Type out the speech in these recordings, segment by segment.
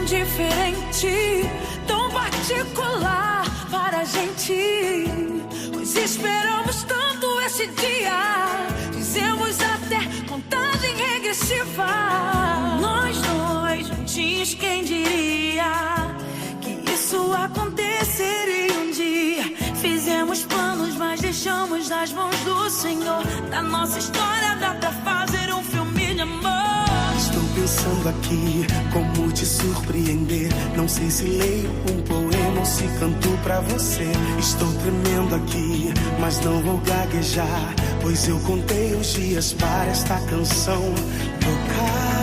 diferente, tão particular para a gente. Pois esperamos tanto esse dia, fizemos até contagem regressiva. Nós dois juntinhos, quem diria que isso aconteceria um dia? Fizemos planos, mas deixamos nas mãos do Senhor. Da nossa história dá pra fazer um filme de amor. Estou pensando aqui como te surpreender. Não sei se leio um poema ou se canto pra você. Estou tremendo aqui, mas não vou gaguejar, pois eu contei os dias para esta canção tocar.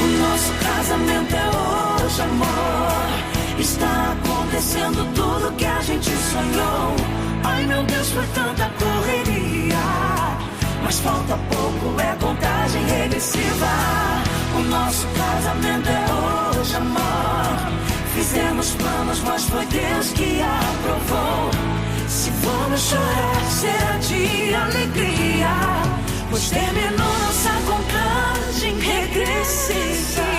O nosso casamento é hoje, amor. Está acontecendo tudo que a gente sonhou. Ai meu Deus, foi tanta correria, mas falta pouco, é contagem regressiva. O nosso casamento é hoje, amor. Fizemos planos, mas foi Deus que aprovou. Se vamos chorar, será de alegria, pois terminou nossa contagem regressiva.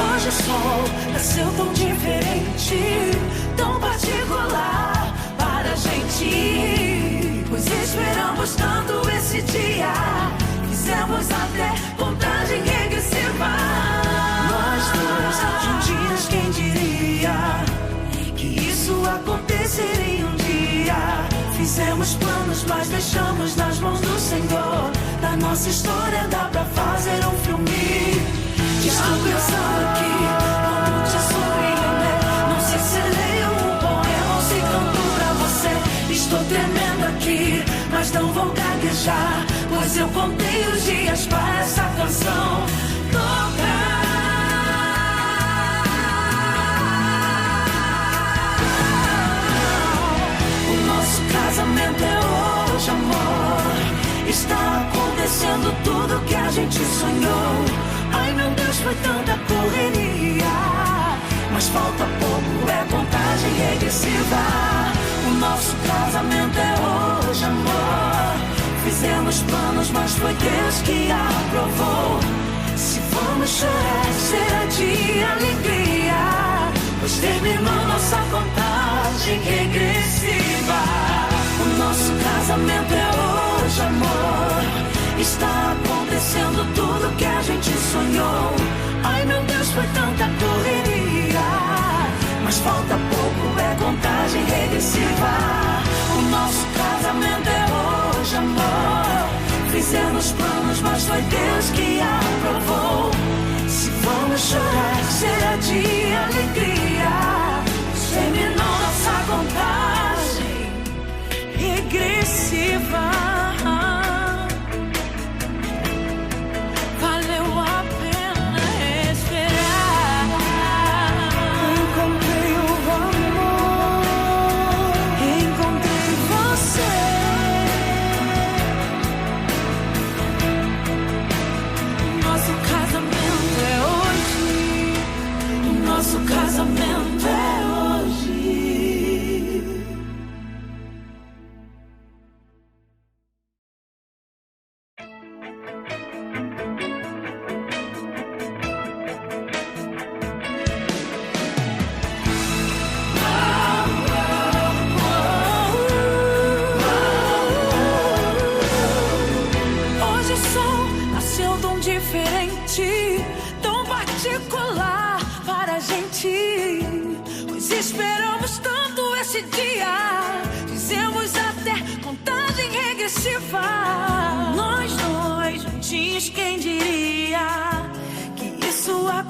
Hoje o sol nasceu tão diferente, tão particular para a gente. Pois esperamos tanto esse dia, fizemos até contagem regressiva. Nós dois juntinhos, quem diria que isso aconteceria um dia? Fizemos planos, mas deixamos nas mãos do Senhor. Da nossa história dá pra fazer um filme. Estou pensando aqui como te surpreender. Não sei se leio um poema ou se canto pra você. Estou tremendo aqui, mas não vou gaguejar, pois eu contei os dias para essa canção tocar. O nosso casamento é hoje, amor. Está acontecendo tudo que a gente sonhou. Ai meu Deus, foi tanta correria, mas falta pouco, é contagem regressiva. O nosso casamento é hoje, amor. Fizemos planos, mas foi Deus que aprovou. Se vamos chorar, será de alegria, pois terminou nossa contagem regressiva. O nosso casamento é hoje, amor. Está acontecendo tudo que a gente sonhou. Ai meu Deus, foi tanta correria, mas falta pouco, é contagem regressiva. O nosso casamento é hoje, amor. Fizemos planos, mas foi Deus que aprovou. Se vamos chorar, será de alegria, terminou nossa contagem regressiva. Nosso casamento é hoje. Hoje o sol nasceu tão diferente, tão particular para a gente. Pois esperamos tanto esse dia, fizemos até contagem regressiva. Nós dois juntinhos, quem diria que isso aconteceria